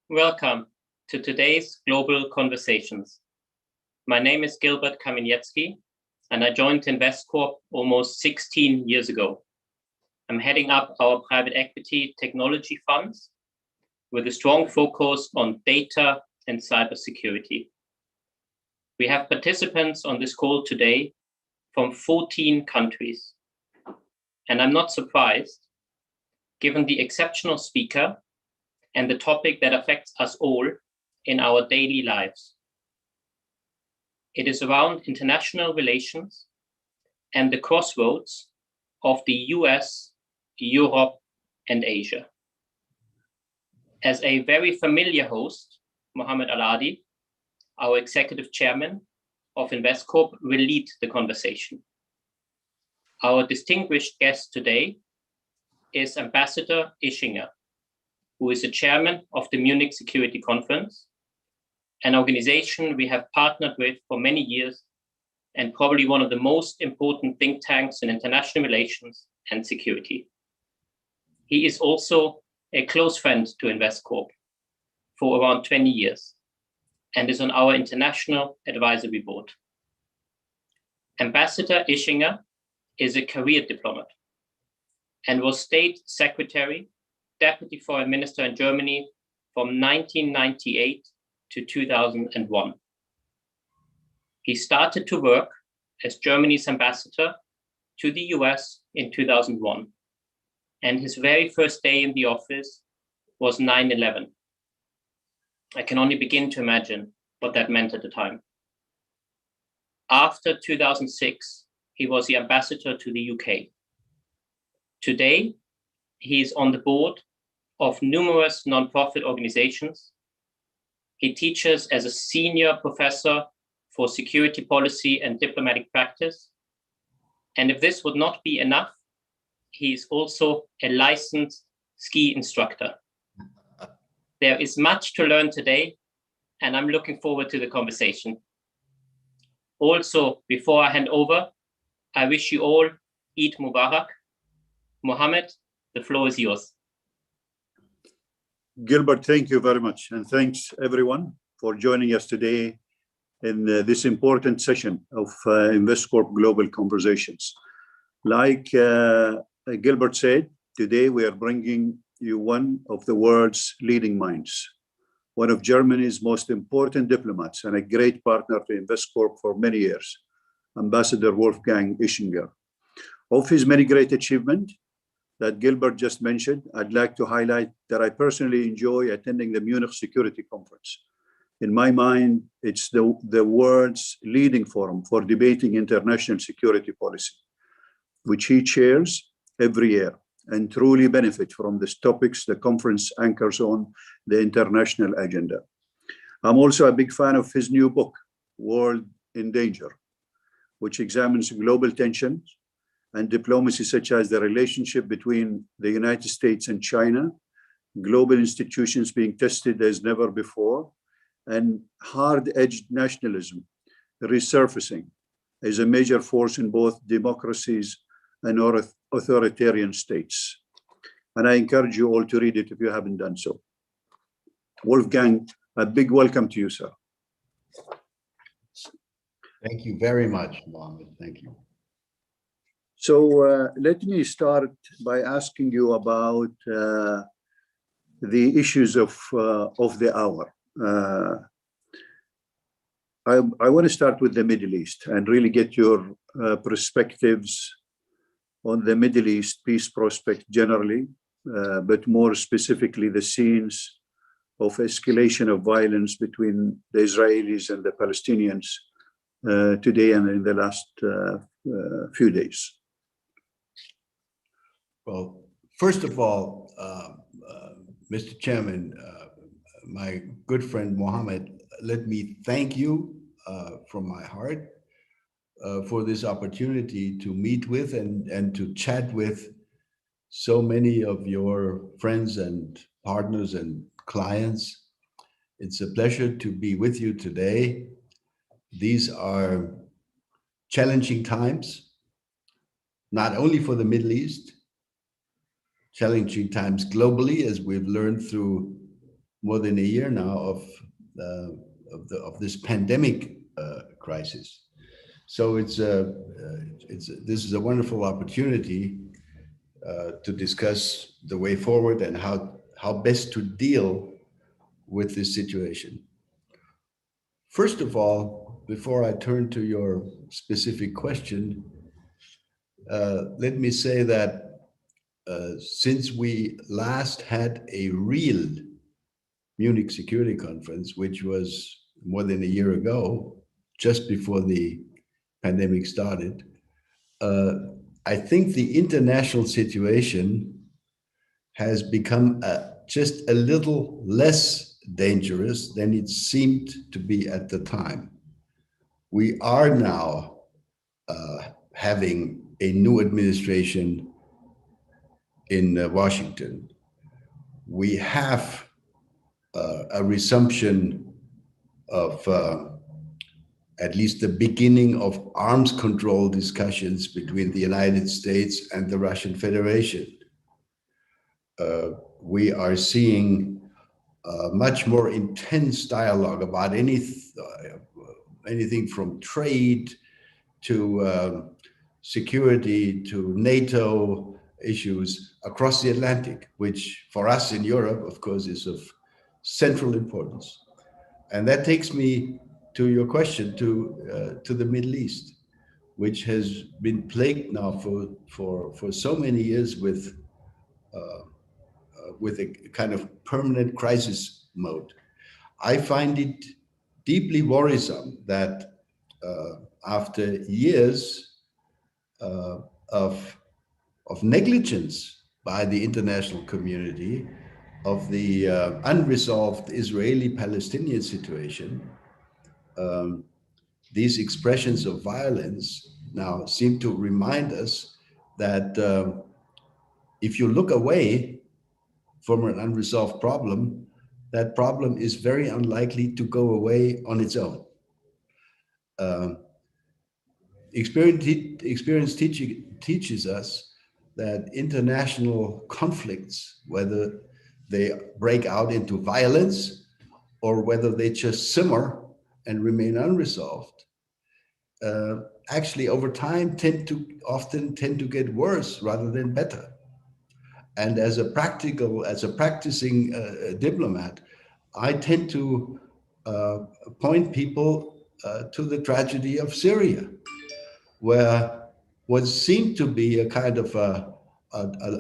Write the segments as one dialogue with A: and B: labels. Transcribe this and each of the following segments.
A: Welcome to today's Global Conversations. My name is Gilbert Kamieniecki, and I joined Investcorp almost 16 years ago. I'm heading up our private equity technology funds with a strong focus on data and cybersecurity. We have participants on this call today from 14 countries, and I'm not surprised, given the exceptional speaker and the topic that affects us all in our daily lives. It is around international relations and the crossroads of the US, Europe, and Asia. As a very familiar host, Mohammed Alardhi, our executive chairman of Investcorp, will lead the conversation. Our distinguished guest today is Ambassador Ischinger, who is the chairman of the Munich Security Conference, an organization we have partnered with for many years and probably one of the most important think tanks in international relations and security. He is also a close friend to Investcorp for around 20 years and is on our international advisory board. Ambassador Ischinger is a career diplomat and was state secretary, deputy foreign minister in Germany from 1998 to 2001. He started to work as Germany's ambassador to the US in 2001. And his very first day in the office was 9/11. I can only begin to imagine what that meant at the time. After 2006, he was the ambassador to the UK. Today, he is on the board of numerous nonprofit organizations. He teaches as a senior professor for security policy and diplomatic practice. And if this would not be enough, he is also a licensed ski instructor. There is much to learn today, and I'm looking forward to the conversation. Also, before I hand over, I wish you all Eid Mubarak. Mohammed, the floor is yours.
B: Gilbert, thank you very much. And thanks everyone for joining us today in this important session of Investcorp Global Conversations. Like Gilbert said, today we are bringing you one of the world's leading minds, one of Germany's most important diplomats and a great partner to Investcorp for many years, Ambassador Wolfgang Ischinger. Of his many great achievements that Gilbert just mentioned, I'd like to highlight that I personally enjoy attending the Munich Security Conference. In my mind, it's the world's leading forum for debating international security policy, which he chairs every year and truly benefit from the topics the conference anchors on the international agenda. I'm also a big fan of his new book, World in Danger, which examines global tensions and diplomacy, such as the relationship between the United States and China, global institutions being tested as never before, and hard-edged nationalism resurfacing as a major force in both democracies and authoritarian states. And I encourage you all to read it if you haven't done so. Wolfgang, a big welcome to you, sir.
C: Thank you very much, Mohammed. Thank you.
B: So let me start by asking you about the issues of the hour. I want to start with the Middle East and really get your perspectives on the Middle East peace prospect generally, but more specifically the scenes of escalation of violence between the Israelis and the Palestinians today and in the last few days.
C: Well, first of all, Mr. Chairman, my good friend Mohammed, let me thank you from my heart for this opportunity to meet with and to chat with so many of your friends and partners and clients. It's a pleasure to be with you today. These are challenging times, not only for the Middle East, challenging times globally, as we've learned through more than a year now of this pandemic crisis. So this is a wonderful opportunity to discuss the way forward and how best to deal with this situation. First of all, before I turn to your specific question, let me say that since we last had a real Munich Security Conference, which was more than a year ago, just before the pandemic started, I think the international situation has become just a little less dangerous than it seemed to be at the time. We are now having a new administration in Washington. We have a resumption of at least the beginning of arms control discussions between the United States and the Russian Federation. We are seeing much more intense dialogue about anything from trade to security to NATO issues across the Atlantic, which for us in Europe, of course, is of central importance. And that takes me to your question to the Middle East, which has been plagued now for so many years with a kind of permanent crisis mode. I find it deeply worrisome that after years of negligence by the international community of the unresolved Israeli-Palestinian situation, these expressions of violence now seem to remind us that if you look away from an unresolved problem, that problem is very unlikely to go away on its own. Experience teaches us that international conflicts, whether they break out into violence or whether they just simmer and remain unresolved, actually over time often tend to get worse rather than better. And as a practicing diplomat, I tend to point people to the tragedy of Syria, where what seemed to be a kind of a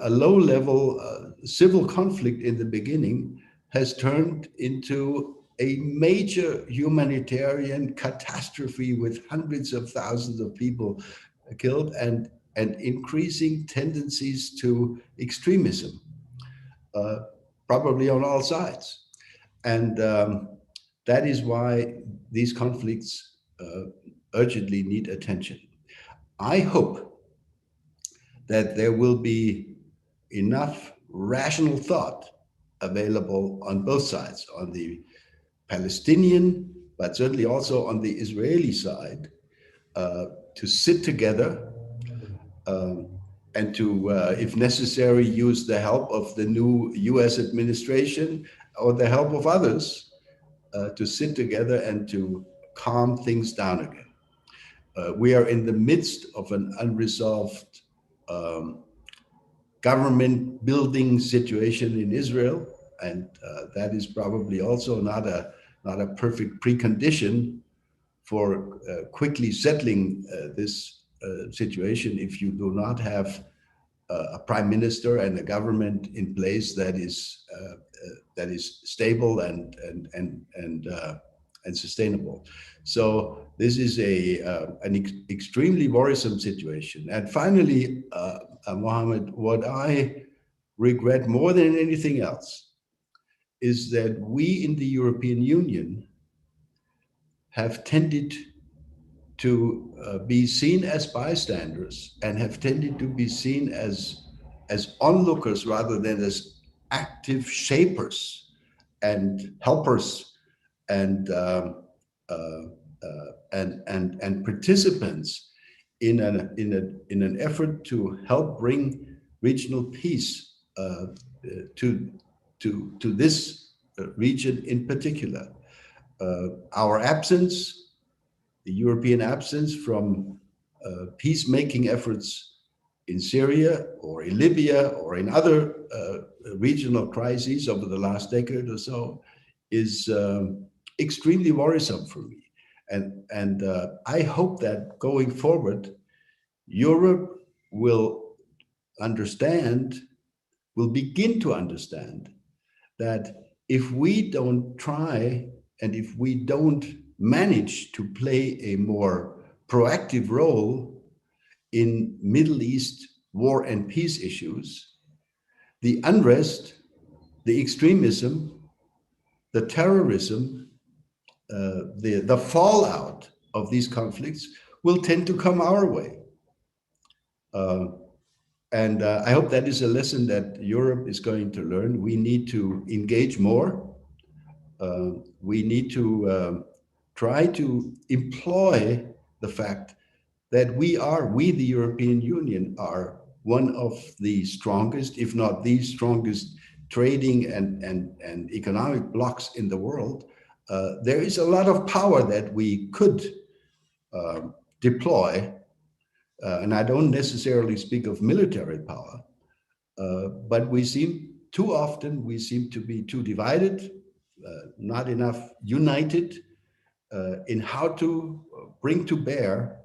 C: low-level civil conflict in the beginning has turned into a major humanitarian catastrophe with hundreds of thousands of people killed and increasing tendencies to extremism, probably on all sides. And that is why these conflicts urgently need attention. I hope that there will be enough rational thought available on both sides, on the Palestinian, but certainly also on the Israeli side, to sit together and to, if necessary, use the help of the new US administration or the help of others to sit together and to calm things down again. We are in the midst of an unresolved government building situation in Israel, and that is probably also not a perfect precondition for quickly settling this situation if you do not have a prime minister and a government in place that is stable and sustainable. So this is an extremely worrisome situation. And finally, Mohammed, what I regret more than anything else is that we in the European Union have tended to be seen as bystanders and have tended to be seen as onlookers rather than as active shapers and helpers and participants in an effort to help bring regional peace to this region in particular. Our absence, the European absence from peacemaking efforts in Syria or in Libya or in other regional crises over the last decade or so is extremely worrisome for me. And I hope that going forward, Europe will begin to understand that if we don't try and if we don't manage to play a more proactive role in Middle East war and peace issues, the unrest, the extremism, the terrorism, the fallout of these conflicts will tend to come our way. And I hope that is a lesson that Europe is going to learn. We need to engage more. We need to try to employ the fact that we, the European Union, are one of the strongest, if not the strongest, trading and economic blocs in the world. There is a lot of power that we could deploy, and I don't necessarily speak of military power, but too often we seem to be too divided, not enough united in how to bring to bear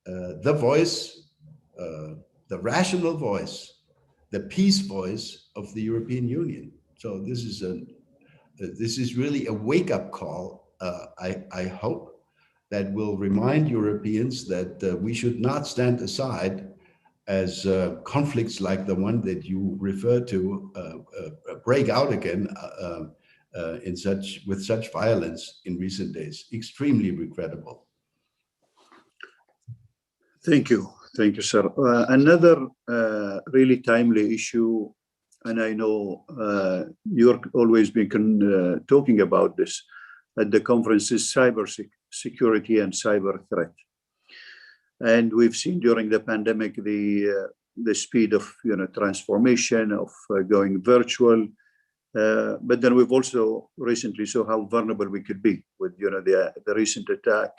C: the voice, the rational voice, the peace voice of the European Union. So this is really a wake-up call. I hope that will remind Europeans that we should not stand aside as conflicts like the one that you refer to break out again with such violence in recent days. Extremely regrettable.
B: Thank you, sir. Another really timely issue, and I know you're always been talking about this at the conference, is cyber security and cyber threat. And we've seen during the pandemic the speed of transformation of going virtual, but then we've also recently saw how vulnerable we could be with the recent attack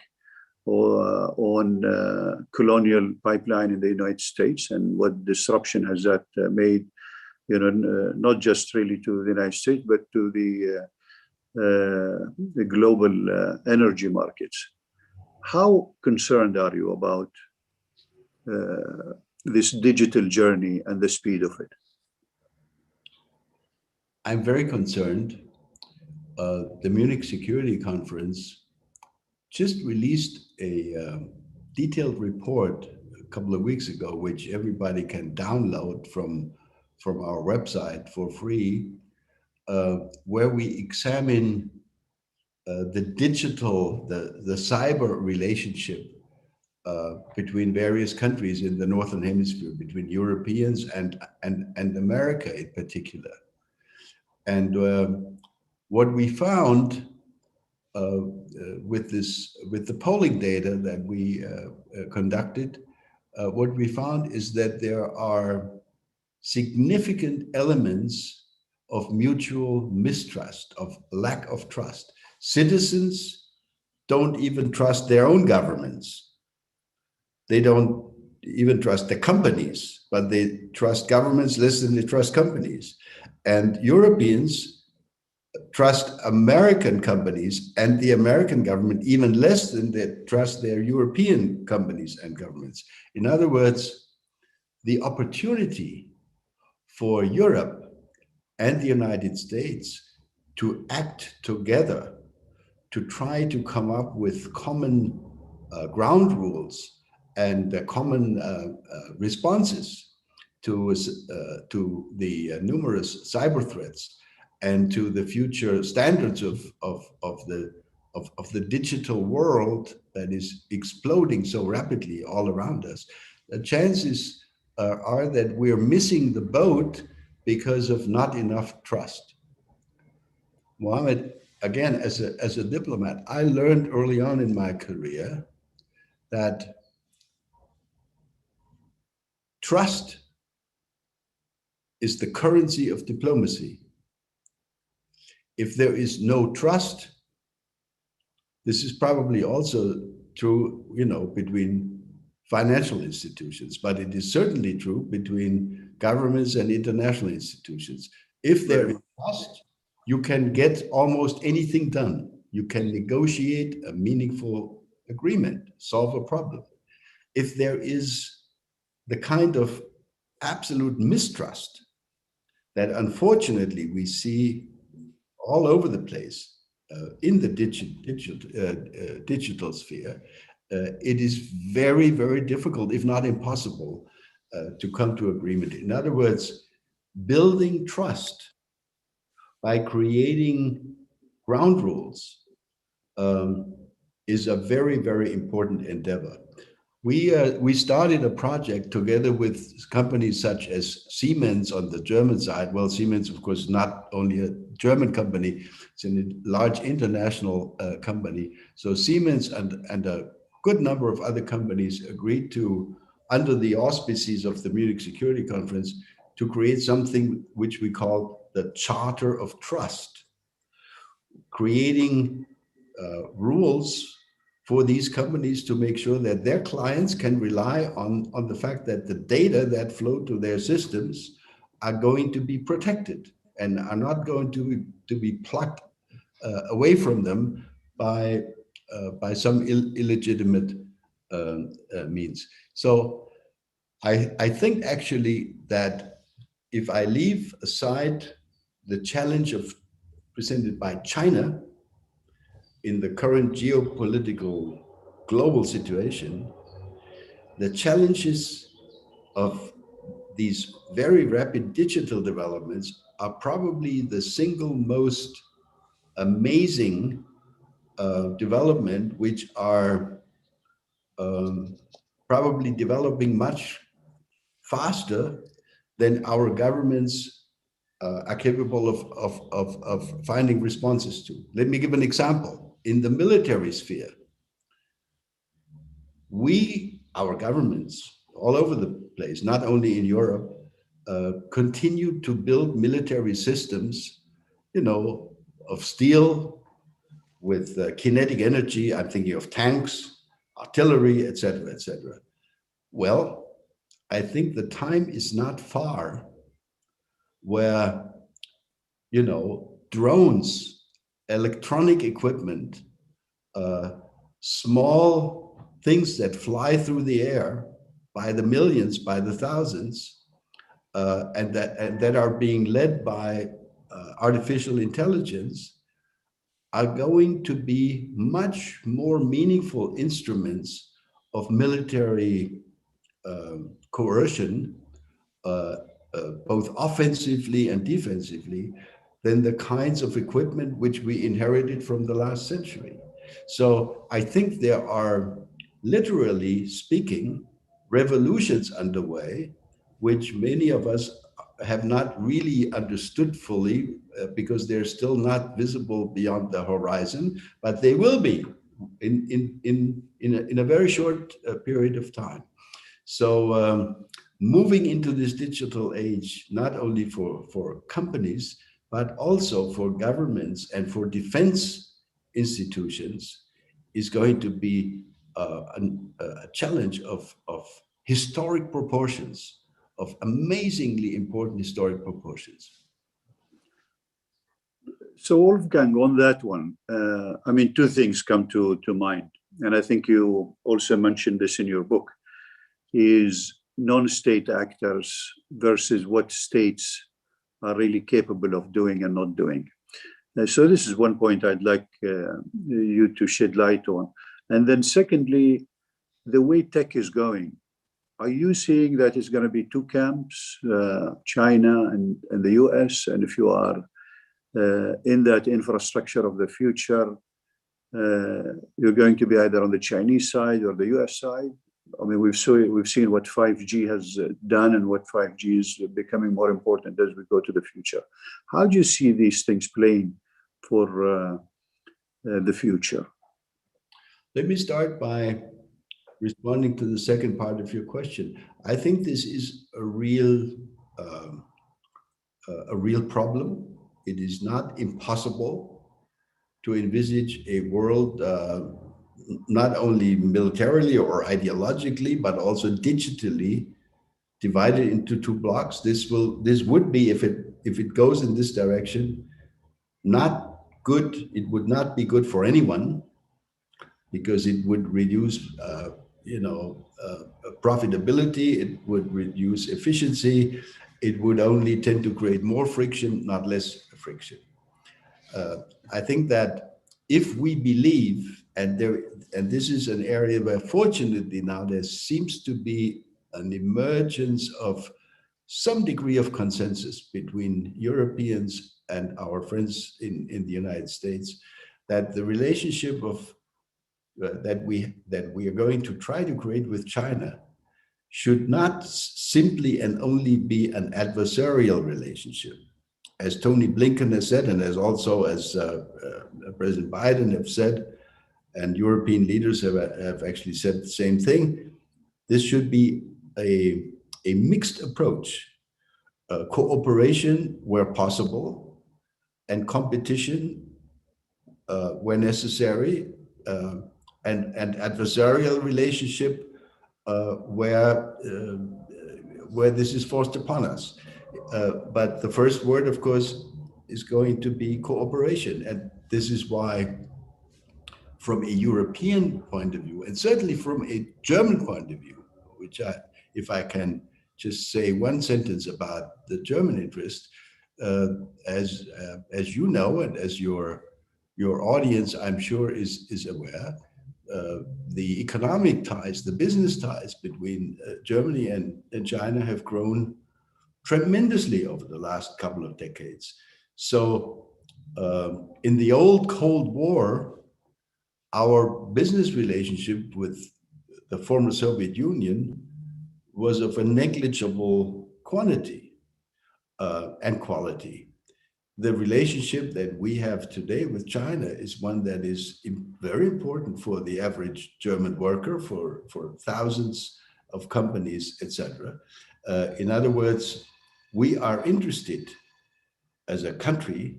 B: on colonial pipeline in the United States, and what disruption has that made, not just really to the United States, but to the global energy markets. How concerned are you about this digital journey and the speed of it?
C: I'm very concerned. The Munich Security Conference just released a detailed report a couple of weeks ago, which everybody can download from our website for free, where we examine the cyber relationship between various countries in the Northern Hemisphere, between Europeans and America in particular. And what we found with the polling data that we conducted, what we found is that there are significant elements of mutual mistrust, of lack of trust. Citizens don't even trust their own governments. They don't even trust the companies, but they trust governments less than they trust companies. And Europeans trust American companies and the American government even less than they trust their European companies and governments. In other words, the opportunity for Europe and the United States to act together, to try to come up with common ground rules and common responses to the numerous cyber threats and to the future standards of the digital world that is exploding so rapidly all around us. The chances are that we're missing the boat because of not enough trust. Mohammed, again, as a diplomat, I learned early on in my career that trust is the currency of diplomacy. if there is no trust, this is probably also true, between financial institutions, but it is certainly true between governments and international institutions. If there is trust, you can get almost anything done. You can negotiate a meaningful agreement, solve a problem. If there is the kind of absolute mistrust that unfortunately we see all over the place in the digital sphere, it is very, very difficult, if not impossible, to come to agreement. In other words, building trust by creating ground rules is a very, very important endeavor. We started a project together with companies such as Siemens on the German side. Well, Siemens, of course, not only a German company, it's a large international company. So Siemens and a good number of other companies agreed to, under the auspices of the Munich Security Conference, to create something which we call the Charter of Trust, creating rules for these companies to make sure that their clients can rely on the fact that the data that flow to their systems are going to be protected and are not going to be plucked away from them by some illegitimate means. So I think actually that if I leave aside the challenge presented by China in the current geopolitical global situation, the challenges of these very rapid digital developments are probably the single most amazing development, which are probably developing much faster than our governments are capable of finding responses to. Let me give an example. In the military sphere, our governments all over the place, not only in Europe, continue to build military systems, of steel with kinetic energy. I'm thinking of tanks, artillery, et cetera, et cetera. Well, I think the time is not far where, drones, electronic equipment, small things that fly through the air by the millions, by the thousands, and that are being led by artificial intelligence, are going to be much more meaningful instruments of military coercion, both offensively and defensively, than the kinds of equipment which we inherited from the last century. So I think there are, literally speaking, revolutions underway, which many of us have not really understood fully because they're still not visible beyond the horizon, but they will be in a very short period of time. So moving into this digital age, not only for companies, but also for governments and for defense institutions, is going to be a challenge of historic proportions, of amazingly important historic proportions.
B: So Wolfgang, on that one, two things come to mind, and I think you also mentioned this in your book, is non-state actors versus what states are really capable of doing and not doing. So this is one point I'd like you to shed light on. And then secondly, the way tech is going, are you seeing that it's going to be two camps, China and the US? And if you are in that infrastructure of the future, you're going to be either on the Chinese side or the US side? I mean, we've seen what 5G has done and what 5G is becoming more important as we go to the future. How do you see these things playing for the future?
C: Let me start by responding to the second part of your question. I think this is a real problem. it is not impossible to envisage a world not only militarily or ideologically, but also digitally divided into two blocks. This would be, if it goes in this direction, not good. It would not be good for anyone, because it would reduce profitability, it would reduce efficiency, it would only tend to create more friction, not less friction. I think that if we believe, and this is an area where fortunately now there seems to be an emergence of some degree of consensus between Europeans and our friends in the United States, that the relationship of that we are going to try to create with China should not simply and only be an adversarial relationship. As Tony Blinken has said, and as President Biden have said, and European leaders have actually said the same thing, this should be a mixed approach, cooperation where possible, and competition where necessary, and adversarial relationship where this is forced upon us. But the first word, of course, is going to be cooperation. And this is why, from a European point of view, and certainly from a German point of view, which if I can just say one sentence about the German interest, as you know, and as your audience, I'm sure, is aware, the economic ties, the business ties between Germany and China have grown tremendously over the last couple of decades. So in the old Cold War, our business relationship with the former Soviet Union was of a negligible quantity and quality. The relationship that we have today with China is one that is very important for the average German worker, for thousands of companies, etc. In other words, we are interested as a country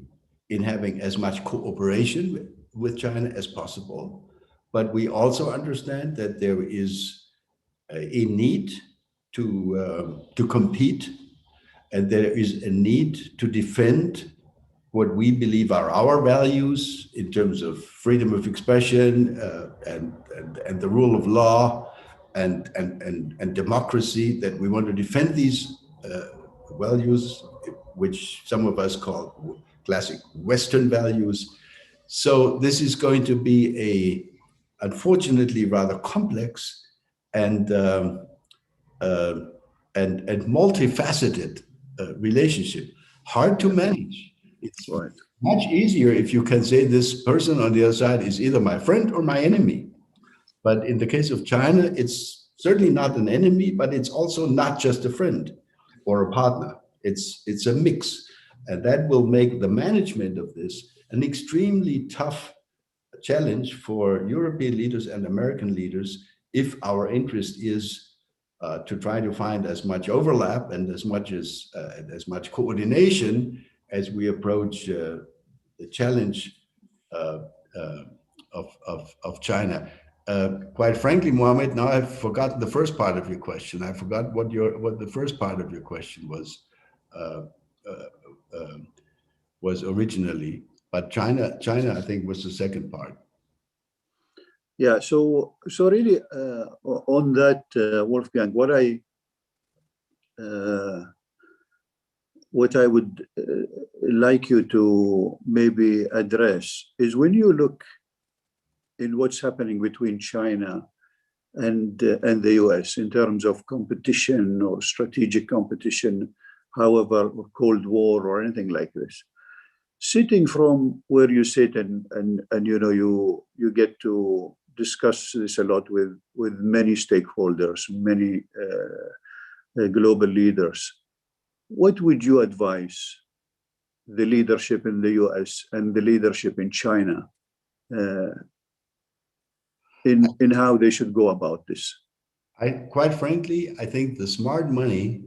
C: in having as much cooperation with China as possible, but we also understand that there is a need to compete, and there is a need to defend what we believe are our values in terms of freedom of expression and the rule of law and democracy, that we want to defend these values, which some of us call classic Western values. So this is going to be unfortunately, rather complex and multifaceted relationship, hard to manage. It's right. Much easier if you can say this person on the other side is either my friend or my enemy. But in the case of China, it's certainly not an enemy, but it's also not just a friend or a partner. It's a mix. And that will make the management of this an extremely tough challenge for European leaders and American leaders, if our interest is to try to find as much overlap and as much coordination as we approach the challenge of China. Quite frankly, Mohammed, now I've forgotten the first part of your question. I forgot what the first part of your question was originally, but China, I think, was the second part.
B: Yeah. So really, on that, Wolfgang, what I would like you to maybe address is, when you look in what's happening between China and the US in terms of competition or strategic competition, however, or Cold War or anything like this, sitting from where you sit and you get to discuss this a lot with many stakeholders, many global leaders, what would you advise the leadership in the US and the leadership in China in how they should go about this?
C: Quite frankly, I think the smart money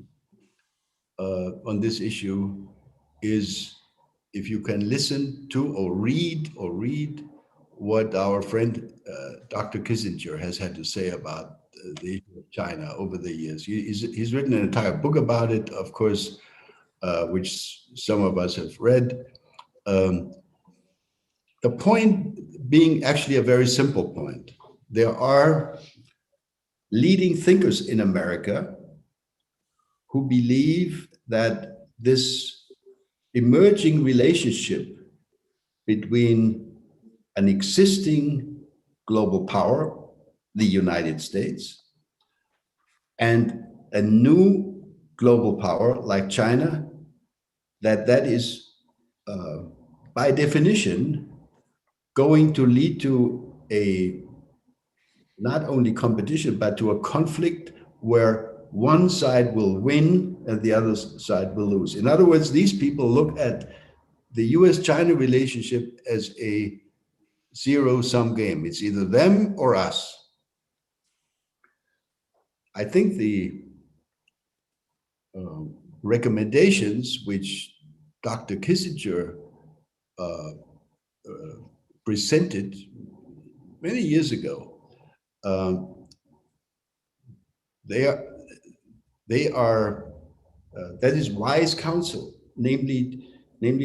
C: on this issue is if you can listen to or read what our friend Dr. Kissinger has had to say about the issue of China over the years. He's written an entire book about it, of course, which some of us have read. The point being actually a very simple point. There are leading thinkers in America who believe that this emerging relationship between an existing global power, the United States, and a new global power like China, that is by definition going to lead to a not only competition, but to a conflict where one side will win and the other side will lose. In other words, these people look at the US-China relationship as a zero-sum game. It's either them or us. I think the recommendations which Dr. Kissinger presented many years ago, they are that is wise counsel, namely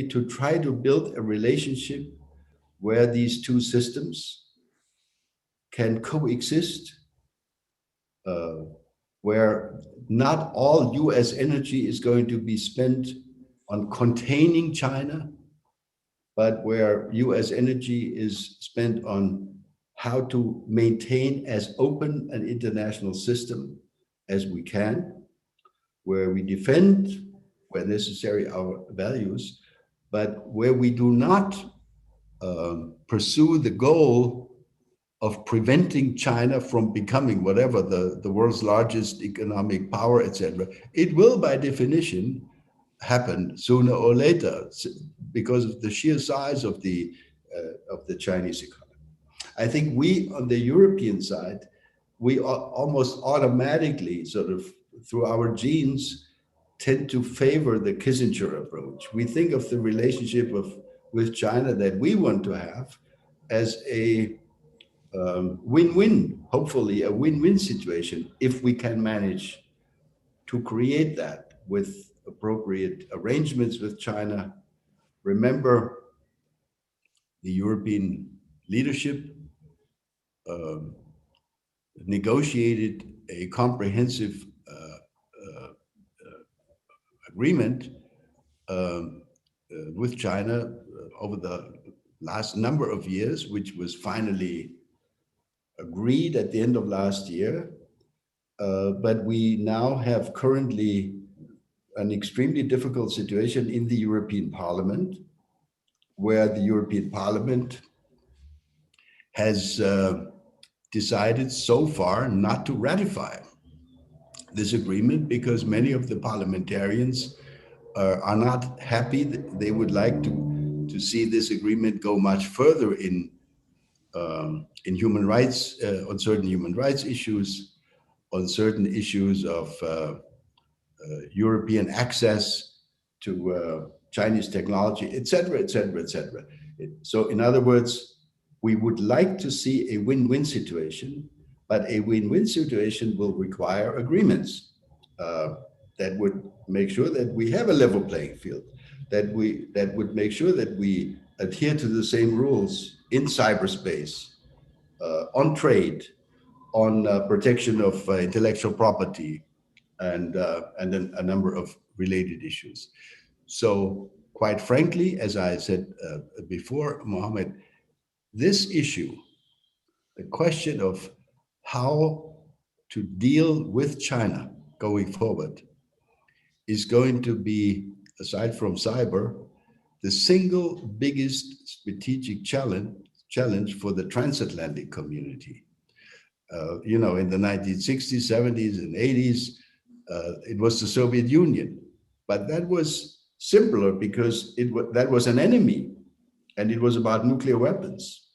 C: to try to build a relationship where these two systems can coexist, where not all US energy is going to be spent on containing China, but where US energy is spent on how to maintain as open an international system as we can, where we defend, where necessary, our values, but where we do not pursue the goal of preventing China from becoming whatever the world's largest economic power, etc. It will, by definition, happen sooner or later because of the sheer size of the Chinese economy. I think we, on the European side, we almost automatically, sort of through our genes, tend to favor the Kissinger approach. We think of the relationship with China that we want to have as a win-win, hopefully a win-win situation, if we can manage to create that with appropriate arrangements with China. Remember, the European leadership negotiated a comprehensive agreement with China over the last number of years, which was finally agreed at the end of last year. But we now have currently an extremely difficult situation in the European Parliament, where the European Parliament has decided so far not to ratify this agreement because many of the parliamentarians are not happy. They would like to see this agreement go much further in human rights, on certain human rights issues, on certain issues of European access to Chinese technology, etc., etc., etc. So in other words, we would like to see a win-win situation, but a win-win situation will require agreements that would make sure that we have a level playing field, that would make sure that we adhere to the same rules in cyberspace, on trade, on protection of intellectual property, and then a number of related issues. So quite frankly, as I said before, Mohammed, this issue, the question of how to deal with China going forward, is going to be, aside from cyber, the single biggest strategic challenge for the transatlantic community. You know, in the 1960s, 70s, and 80s, it was the Soviet Union, but that was simpler because that was an enemy, and it was about nuclear weapons.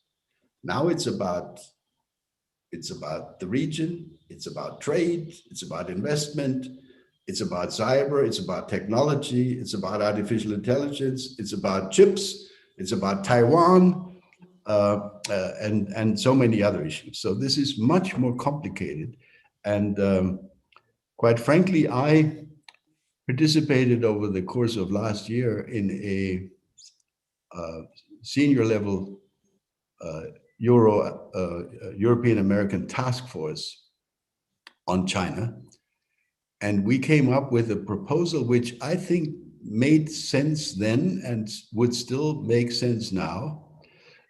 C: Now it's about the region, it's about trade, it's about investment, It's about cyber, it's about technology, it's about artificial intelligence, it's about chips, it's about Taiwan, and so many other issues. So this is much more complicated. And quite frankly, I participated over the course of last year in a senior level European American task force on China. And we came up with a proposal which I think made sense then and would still make sense now,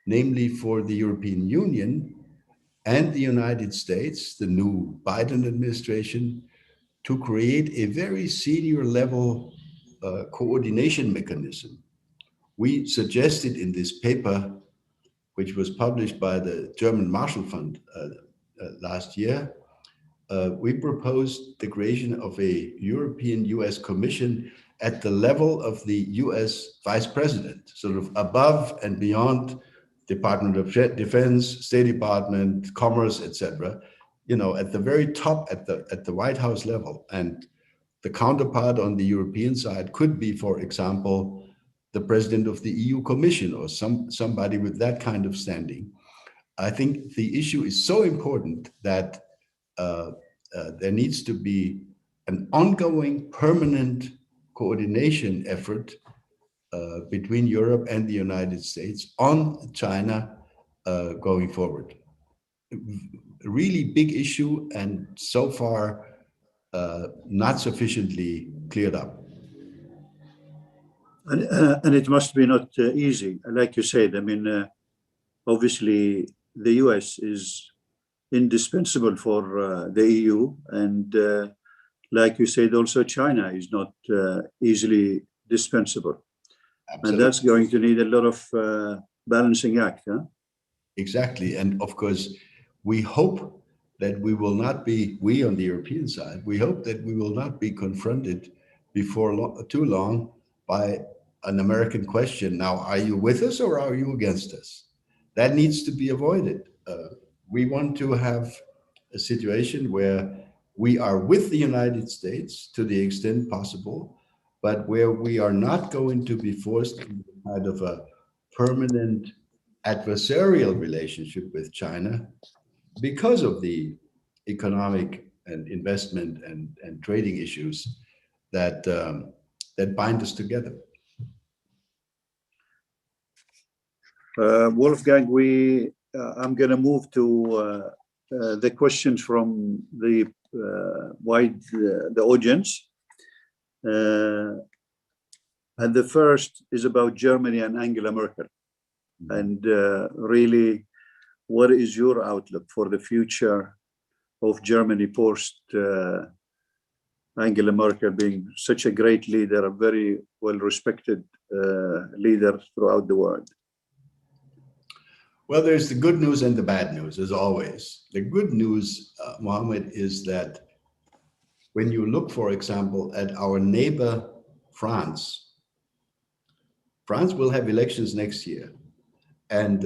C: namely for the European Union and the United States, the new Biden administration, to create a very senior level coordination mechanism. We suggested in this paper, which was published by the German Marshall Fund last year, we proposed the creation of a European-US Commission at the level of the US Vice President, sort of above and beyond Department of Defense, State Department, Commerce, etc. You know, at the very top, at the White House level. And the counterpart on the European side could be, for example, the president of the EU Commission or somebody with that kind of standing. I think the issue is so important that there needs to be an ongoing permanent coordination effort between Europe and the United States on China going forward. Really big issue, and so far not sufficiently cleared up.
B: And it must be not easy, like you said. I mean, obviously, the US is indispensable for the EU, and like you said, also China is not easily dispensable. Absolutely. And that's going to need a lot of balancing act. Huh?
C: Exactly, and of course, we hope that we will not be, we on the European side, we hope that we will not be confronted before too long by an American question. Now, are you with us or are you against us? That needs to be avoided. We want to have a situation where we are with the United States to the extent possible, but where we are not going to be forced into kind of a permanent adversarial relationship with China because of the economic and investment and trading issues that that bind us together.
B: Wolfgang, I'm going to move to the questions from the audience. And the first is about Germany and Angela Merkel. And really, what is your outlook for the future of Germany post Angela Merkel being such a great leader, a very well-respected leader throughout the world?
C: Well, there's the good news and the bad news, as always. The good news, Mohammed, is that when you look, for example, at our neighbor, France will have elections next year. And,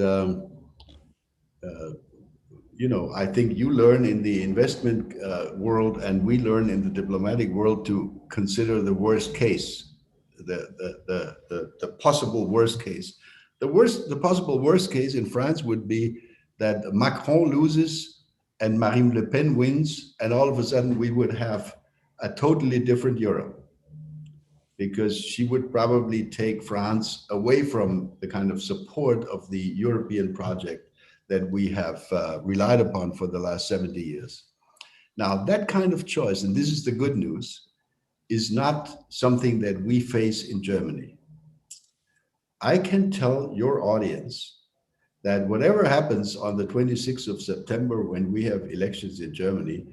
C: you know, I think you learn in the investment world and we learn in the diplomatic world to consider the worst case, the possible worst case. The possible worst case in France would be that Macron loses and Marine Le Pen wins, and all of a sudden we would have a totally different Europe, because she would probably take France away from the kind of support of the European project that we have relied upon for the last 70 years. Now, that kind of choice, and this is the good news, is not something that we face in Germany. I can tell your audience that whatever happens on the 26th of September when we have elections in Germany,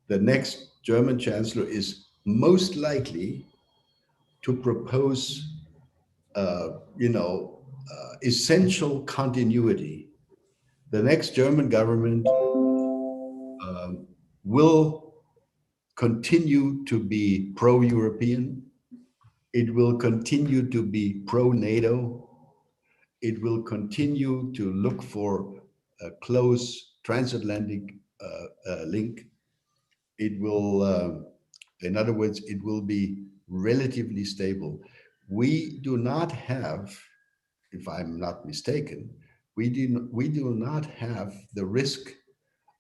C: the next German chancellor is most likely to propose, essential continuity. The next German government will continue to be pro-European. It will continue to be pro-NATO. It will continue to look for a close transatlantic link. It will In other words, it will be relatively stable. We do not have, if I'm not mistaken, we do not have the risk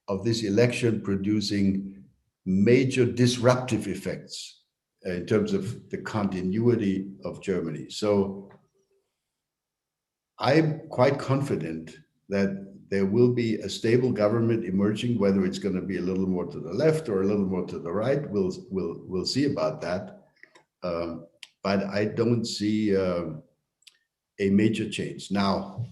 C: of this election producing major disruptive effects in terms of the continuity of Germany. So I'm quite confident that there will be a stable government emerging, whether it's going to be a little more to the left or a little more to the right. We'll see about that. But I don't see a major change. Now,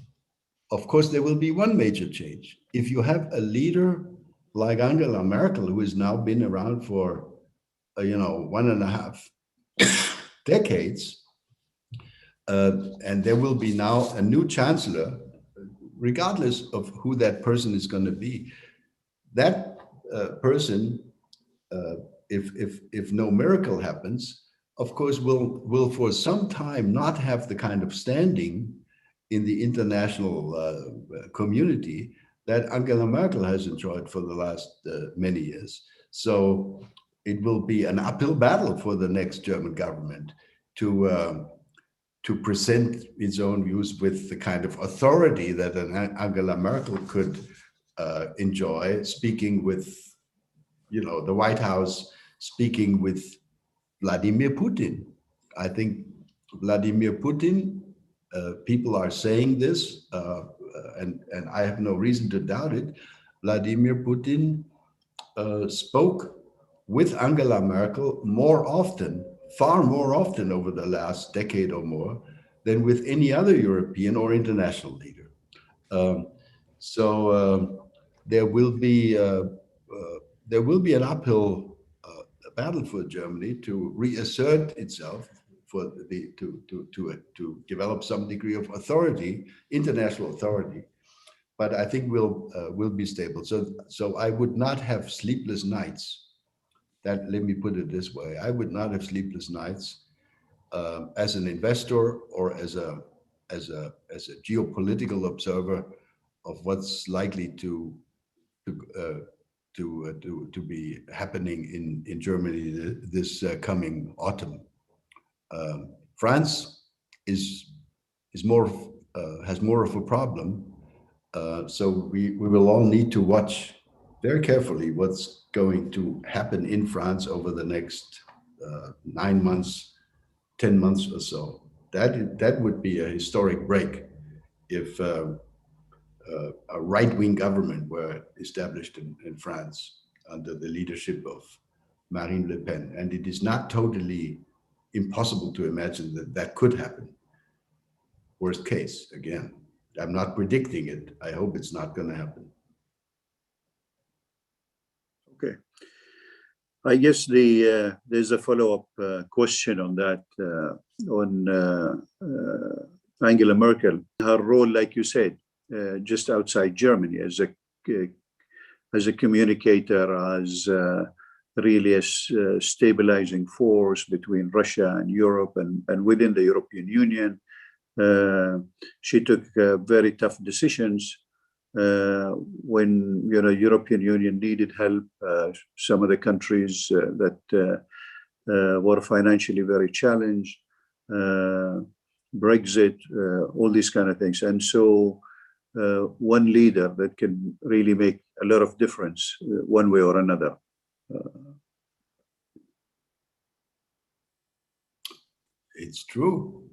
C: of course, there will be one major change. If you have a leader like Angela Merkel, who has now been around for, 1.5 decades, and there will be now a new chancellor, regardless of who that person is going to be. That person, if no miracle happens, of course, will for some time not have the kind of standing in the international community that Angela Merkel has enjoyed for the last many years. So it will be an uphill battle for the next German government to present its own views with the kind of authority that an Angela Merkel could enjoy, speaking with, the White House, speaking with Vladimir Putin. I think Vladimir Putin, people are saying this, and I have no reason to doubt it. Vladimir Putin spoke with Angela Merkel more often, far more often over the last decade or more than with any other European or international leader. So there will be an uphill battle for Germany to reassert itself, to develop some degree of authority, international authority. But I think we'll be stable. So I would not have sleepless nights. Let me put it this way: I would not have sleepless nights as an investor or as a geopolitical observer of what's likely to be happening in Germany this coming autumn. France has more of a problem, so we will all need to watch very carefully what's going to happen in France over the next 9 months, 10 months or so. That would be a historic break if a right-wing government were established in France under the leadership of Marine Le Pen. And it is not totally impossible to imagine that could happen. Worst case, again. I'm not predicting it. I hope it's not going to happen.
B: Okay. I guess there's a follow-up question on that, on Angela Merkel. Her role, like you said, just outside Germany as a communicator, as really a stabilizing force between Russia and Europe and within the European Union. She took very tough decisions when European Union needed help. Some of the countries that were financially very challenged, Brexit, all these kind of things. And so one leader that can really make a lot of difference one way or another.
C: It's true.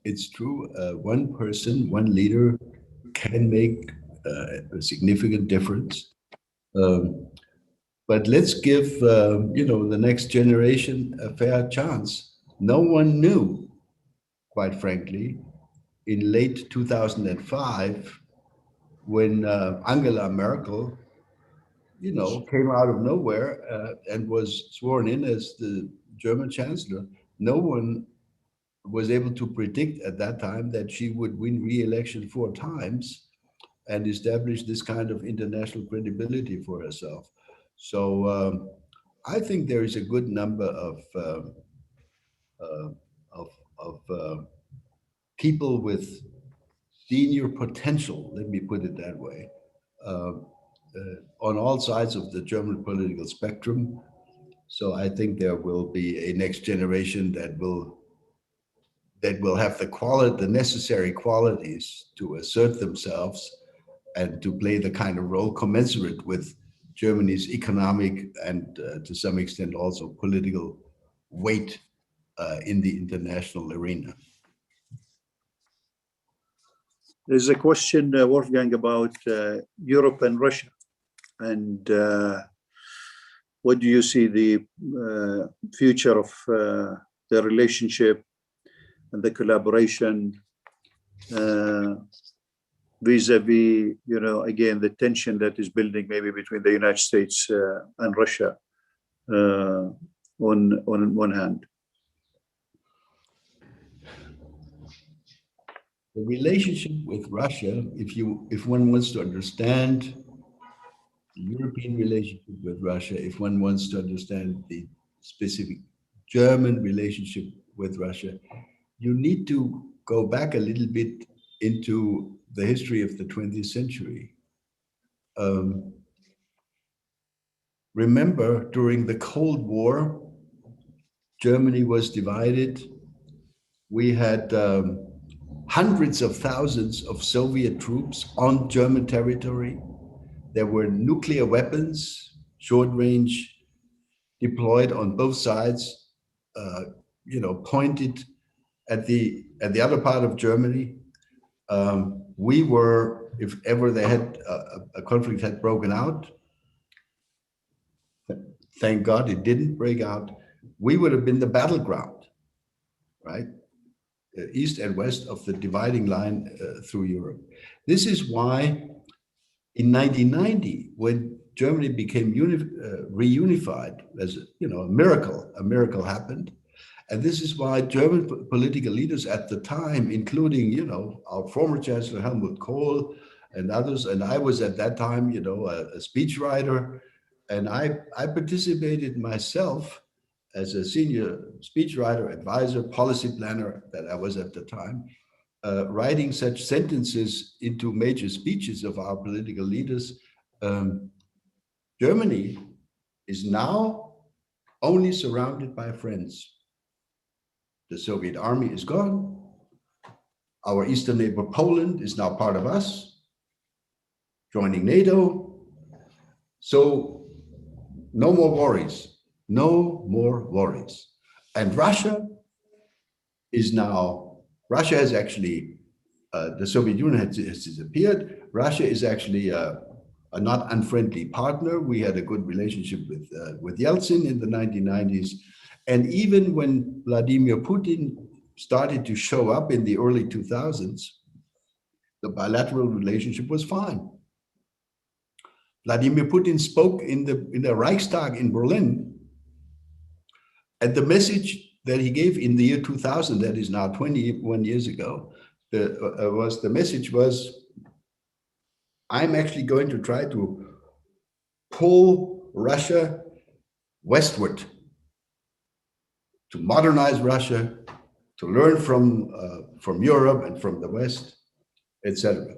C: It's true. One person, one leader can make a significant difference. But let's give the next generation a fair chance. No one knew, quite frankly, in late 2005, when Angela Merkel, came out of nowhere and was sworn in as the German chancellor. No one was able to predict at that time that she would win re-election 4 times and establish this kind of international credibility for herself. So I think there is a good number of people with senior potential, let me put it that way, on all sides of the German political spectrum So I think there will be a next generation that will have the necessary qualities to assert themselves and to play the kind of role commensurate with Germany's economic and to some extent also political weight in the international arena.
B: There's a question, Wolfgang, about Europe and Russia. And what do you see the future of the relationship and the collaboration vis-a-vis, again, the tension that is building maybe between the United States and Russia on one hand?
C: The relationship with Russia, if one wants to understand the European relationship with Russia, if one wants to understand the specific German relationship with Russia, you need to go back a little bit into the history of the 20th century. Remember, during the Cold War, Germany was divided. We had hundreds of thousands of Soviet troops on German territory. There were nuclear weapons, short range, deployed on both sides, pointed at the other part of Germany. We were, if ever they had a conflict had broken out, thank God it didn't break out, we would have been the battleground, right? East and west of the dividing line through Europe. This is why in 1990, when Germany became reunified, as a miracle happened. And this is why German political leaders at the time, including, our former Chancellor Helmut Kohl and others, and I was at that time, a speechwriter, and I participated myself as a senior speechwriter, advisor, policy planner that I was at the time, writing such sentences into major speeches of our political leaders. Germany is now only surrounded by friends. The Soviet army is gone. Our eastern neighbor Poland is now part of us, joining NATO. So no more worries, no more worries. And Russia has actually, the Soviet Union has disappeared. Russia is actually a not unfriendly partner. We had a good relationship with Yeltsin in the 1990s. And even when Vladimir Putin started to show up in the early 2000s, the bilateral relationship was fine. Vladimir Putin spoke in the Reichstag in Berlin, and the message that he gave in the year 2000, that is now 21 years ago, the message was, I'm actually going to try to pull Russia westward, to modernize Russia, to learn from Europe and from the West, etc.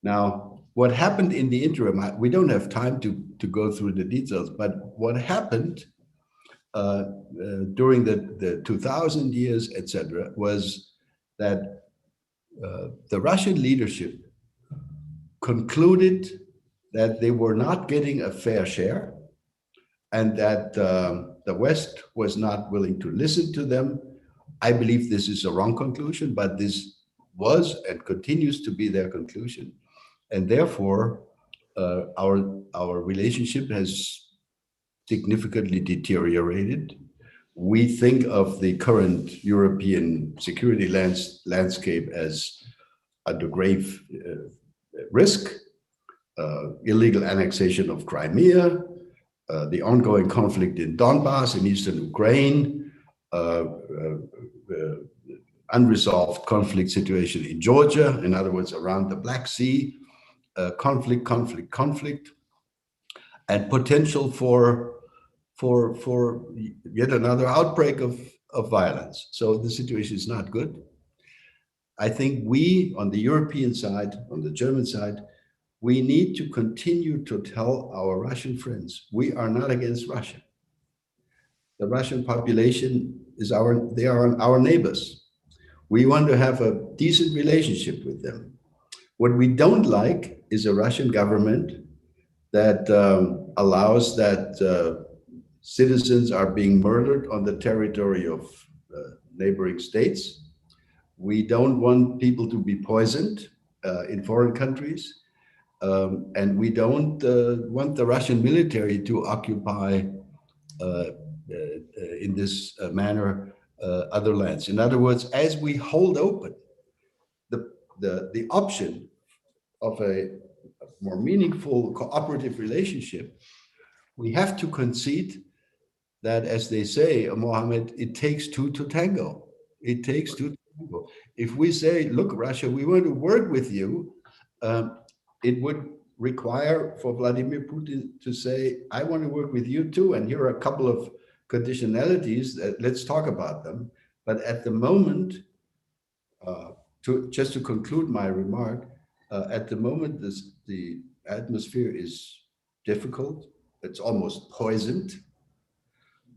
C: Now, what happened in the interim, we don't have time to go through the details, but what happened during the 2000 years, etc., was that the Russian leadership concluded that they were not getting a fair share and that the West was not willing to listen to them. I believe this is a wrong conclusion, but this was and continues to be their conclusion. And therefore, our relationship has significantly deteriorated. We think of the current European security landscape as under grave risk, illegal annexation of Crimea, the ongoing conflict in Donbass in eastern Ukraine, unresolved conflict situation in Georgia, in other words, around the Black Sea, conflict, and potential for yet another outbreak of violence. So the situation is not good. I think we, on the European side, on the German side, we need to continue to tell our Russian friends, we are not against Russia. The Russian population they are our neighbors. We want to have a decent relationship with them. What we don't like is a Russian government that allows that citizens are being murdered on the territory of neighboring states. We don't want people to be poisoned in foreign countries. And we don't want the Russian military to occupy in this manner other lands. In other words, as we hold open the option of a more meaningful cooperative relationship, we have to concede that, as they say, Mohammed, it takes two to tango. It takes two to tango. If we say, look, Russia, we want to work with you, it would require for Vladimir Putin to say, I want to work with you too. And here are a couple of conditionalities. Let's talk about them. But at the moment, just to conclude my remark, at the moment, the atmosphere is difficult. It's almost poisoned.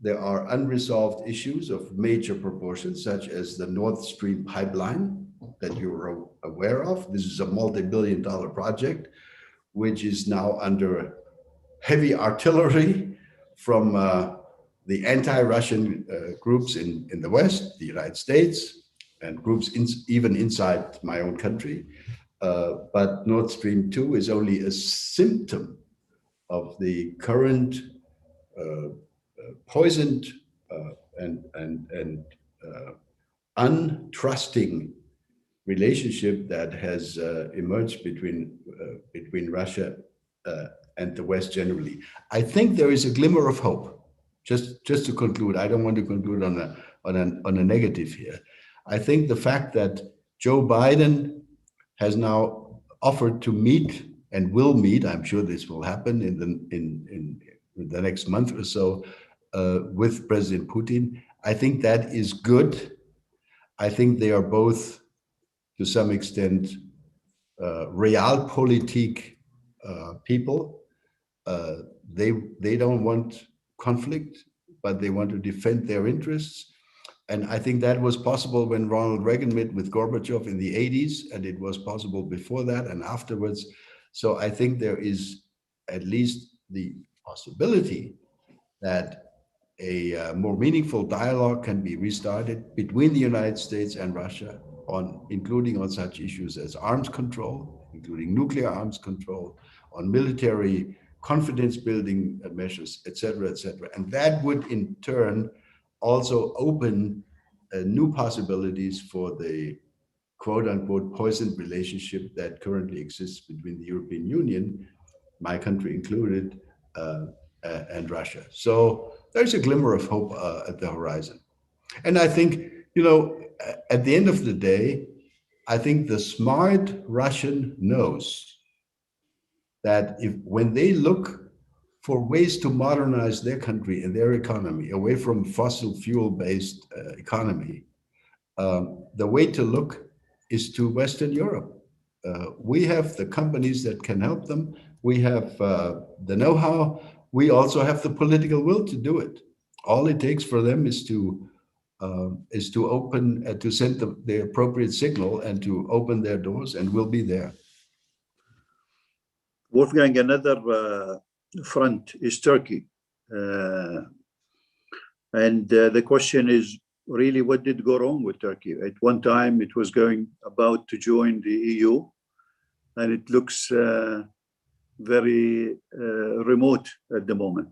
C: There are unresolved issues of major proportions, such as the Nord Stream pipeline that you're aware of. This is a multi-billion-dollar project, which is now under heavy artillery from the anti-Russian groups in the West, the United States, and groups even inside my own country. But Nord Stream 2 is only a symptom of the current poisoned and untrusting relationship that has emerged between Russia and the West generally. I think there is a glimmer of hope. Just to conclude, I don't want to conclude on a negative here. I think the fact that Joe Biden has now offered to meet and will meet, I'm sure this will happen in the next month or so, with President Putin, I think that is good. I think they are both, to some extent, realpolitik people. They don't want conflict, but they want to defend their interests. And I think that was possible when Ronald Reagan met with Gorbachev in the 80s, and it was possible before that and afterwards. So I think there is at least the possibility that a more meaningful dialogue can be restarted between the United States and Russia, including on such issues as arms control, including nuclear arms control, on military confidence building measures, et cetera, et cetera. And that would in turn also open new possibilities for the quote unquote poisoned relationship that currently exists between the European Union, my country included, and Russia. So there's a glimmer of hope at the horizon. And I think, at the end of the day, I think the smart Russian knows that when they look for ways to modernize their country and their economy away from fossil fuel-based economy, the way to look is to Western Europe. We have the companies that can help them. We have the know-how. We also have the political will to do it. All it takes for them is to open, to send the appropriate signal and to open their doors, and we'll be there.
B: Wolfgang, another front is Turkey. And the question is really, what did go wrong with Turkey? At one time, it was about to join the EU, and it looks very remote at the moment.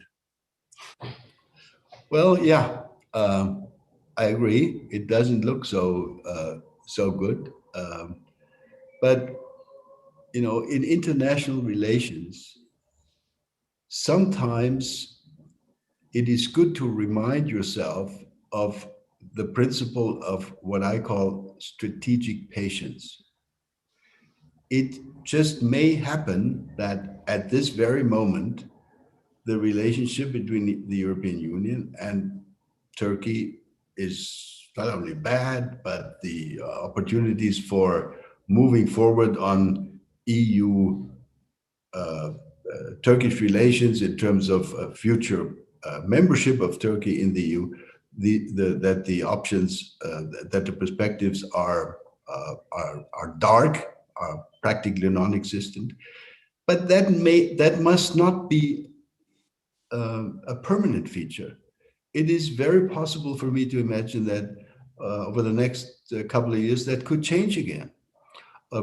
C: Well, yeah, I agree. It doesn't look so good. But in international relations, sometimes it is good to remind yourself of the principle of what I call strategic patience. It just may happen that at this very moment, the relationship between the European Union and Turkey is not only bad, but the opportunities for moving forward on EU Turkish relations in terms of future membership of Turkey in the EU, that the options, that the perspectives are dark, are practically non-existent. But that must not be a permanent feature. It is very possible for me to imagine that over the next couple of years that could change again.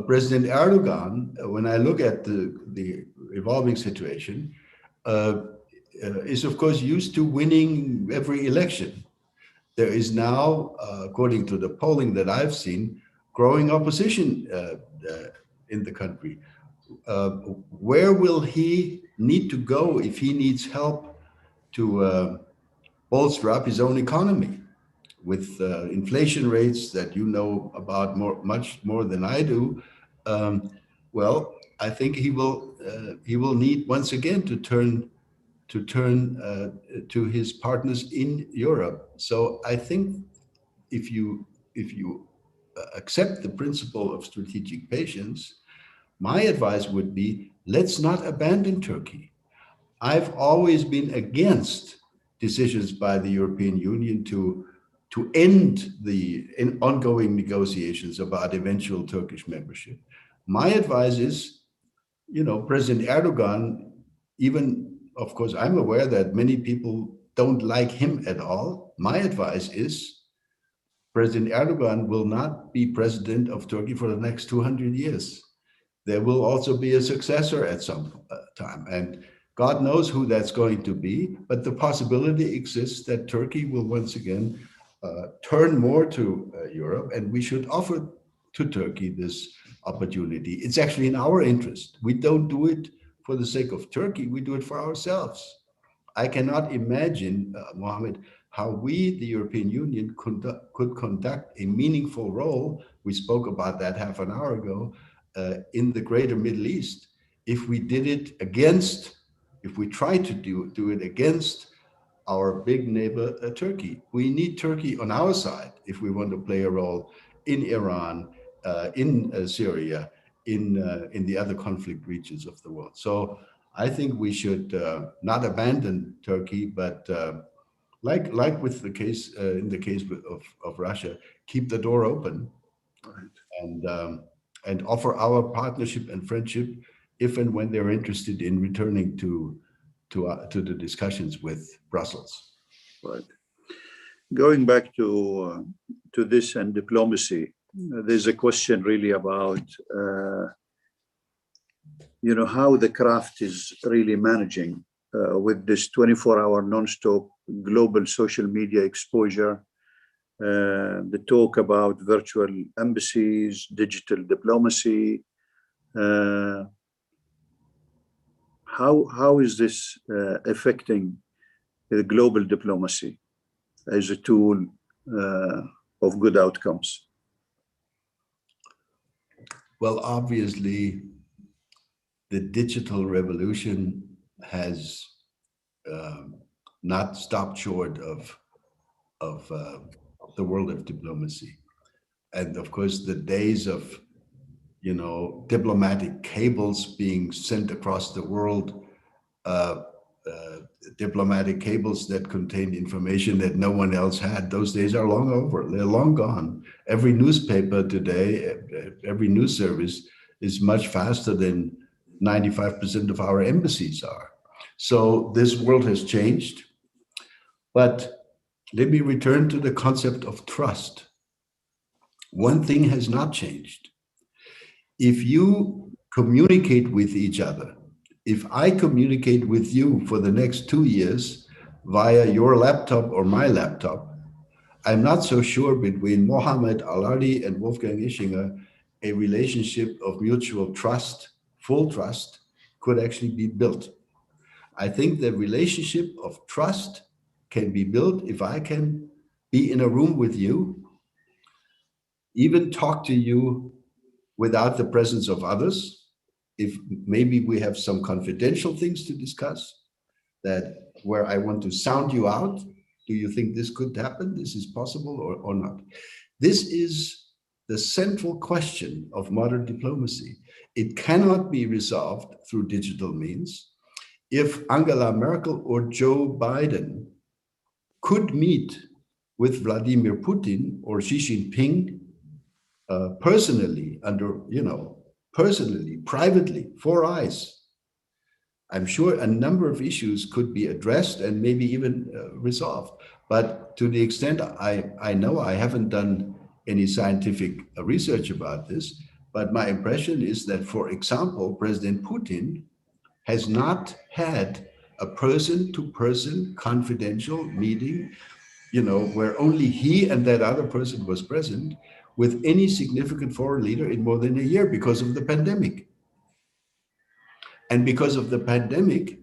C: President Erdogan, when I look at the evolving situation, is of course used to winning every election. There is now, according to the polling that I've seen, growing opposition in the country. Where will he need to go if he needs help to bolster up his own economy with inflation rates that you know about much more than I do? Well, I think he will need once again to turn to his partners in Europe. So I think if you accept the principle of strategic patience, my advice would be, let's not abandon Turkey. I've always been against decisions by the European Union to end the ongoing negotiations about eventual Turkish membership. My advice is, President Erdogan, even, of course, I'm aware that many people don't like him at all. My advice is, President Erdogan will not be president of Turkey for the next 200 years. There will also be a successor at some time. And God knows who that's going to be, but the possibility exists that Turkey will once again turn more to Europe, and we should offer to Turkey this opportunity. It's actually in our interest. We don't do it for the sake of Turkey, we do it for ourselves. I cannot imagine, Mohammed, how we, the European Union, could conduct a meaningful role, we spoke about that half an hour ago, in the greater Middle East, if we did it against, if we tried to do it against our big neighbor, Turkey. We need Turkey on our side if we want to play a role in Iran, in Syria, in the other conflict regions of the world. So I think we should not abandon Turkey, but like with the case, in the case of Russia, keep the door open, right, and offer our partnership and friendship if and when they're interested in returning to the discussions with Brussels.
B: Right. Going back to this and diplomacy, there's a question really about how the craft is really managing with this 24-hour non-stop global social media exposure, the talk about virtual embassies, digital diplomacy. How is this affecting the global diplomacy as a tool of good outcomes?
C: Well, obviously, the digital revolution has not stopped short of the world of diplomacy. And of course, the days of diplomatic cables being sent across the world, diplomatic cables that contained information that no one else had, those days are long over. They're long gone. Every newspaper today, every news service is much faster than 95% of our embassies are. So this world has changed. But let me return to the concept of trust. One thing has not changed. If you communicate with each other, if I communicate with you for the next 2 years via your laptop or my laptop, I'm not so sure between Mohammed Alardhi and Wolfgang Ischinger, a relationship of mutual trust, full trust, could actually be built. I think the relationship of trust can be built if I can be in a room with you, even talk to you without the presence of others. If maybe we have some confidential things to discuss, that where I want to sound you out, do you think this could happen? This is possible or not? This is the central question of modern diplomacy. It cannot be resolved through digital means. if Angela Merkel or Joe Biden could meet with Vladimir Putin or Xi Jinping personally, privately, 4 eyes, I'm sure a number of issues could be addressed and maybe even resolved. But to the extent I know, I haven't done any scientific research about this, but my impression is that, for example, President Putin has not had a person-to-person confidential meeting, where only he and that other person was present, with any significant foreign leader in more than a year because of the pandemic. And because of the pandemic,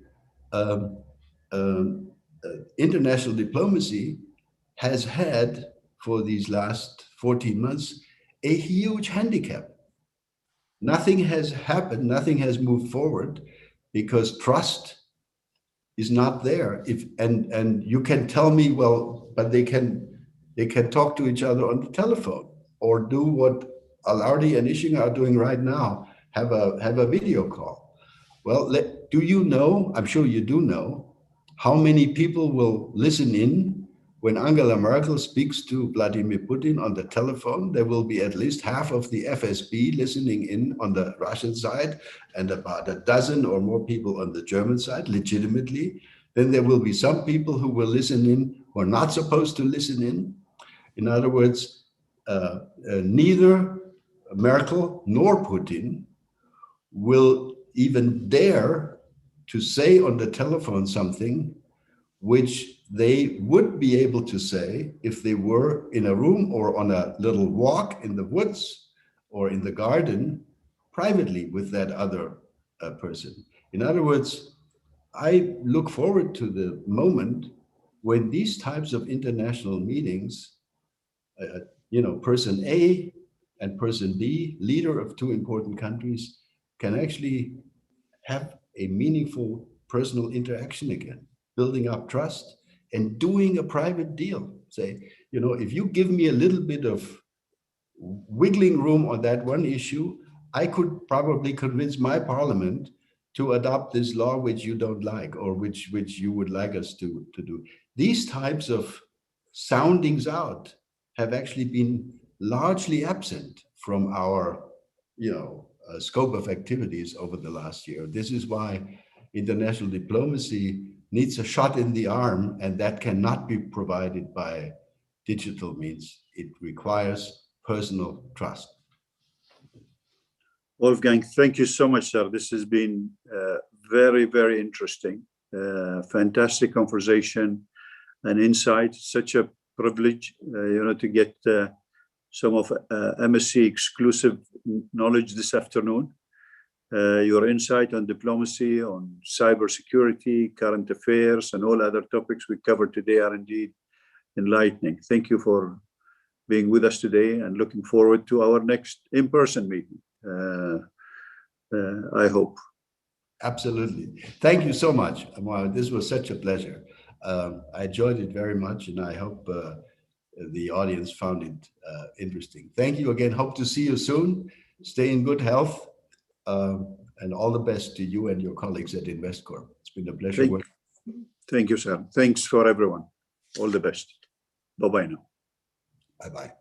C: international diplomacy has had, for these last 14 months, a huge handicap. Nothing has happened, nothing has moved forward, because trust is not there. And you can tell me, well, but they can talk to each other on the telephone, or do what Alardhi and Ischinger are doing right now, have a video call. Well, do you know, I'm sure you do know, how many people will listen in when Angela Merkel speaks to Vladimir Putin on the telephone? There will be at least half of the FSB listening in on the Russian side, and about a dozen or more people on the German side, legitimately. Then there will be some people who will listen in who are not supposed to listen in. In other words, neither Merkel nor Putin will even dare to say on the telephone something which they would be able to say if they were in a room or on a little walk in the woods or in the garden privately with that other person. In other words, I look forward to the moment when these types of international meetings, person A and person B, leader of 2 important countries, can actually have a meaningful personal interaction again, building up trust and doing a private deal. Say, if you give me a little bit of wiggling room on that one issue, I could probably convince my parliament to adopt this law which you don't like, or which you would like us to do. These types of soundings out have actually been largely absent from our scope of activities over the last year. This is why international diplomacy needs a shot in the arm, and that cannot be provided by digital means. It requires personal trust.
B: Wolfgang, thank you so much, sir. This has been very, very interesting. Fantastic conversation and insight. Such a privilege, to get some of MSc exclusive knowledge this afternoon. Your insight on diplomacy, on cybersecurity, current affairs, and all other topics we covered today are indeed enlightening. Thank you for being with us today, and looking forward to our next in-person meeting, I hope.
C: Absolutely. Thank you so much. This was such a pleasure. I enjoyed it very much, and I hope the audience found it interesting. Thank you again. Hope to see you soon. Stay in good health, and all the best to you and your colleagues at Investcorp. It's been a pleasure working.
B: Thank you, sir. Thanks for everyone. All the best. Bye-bye now.
C: Bye-bye.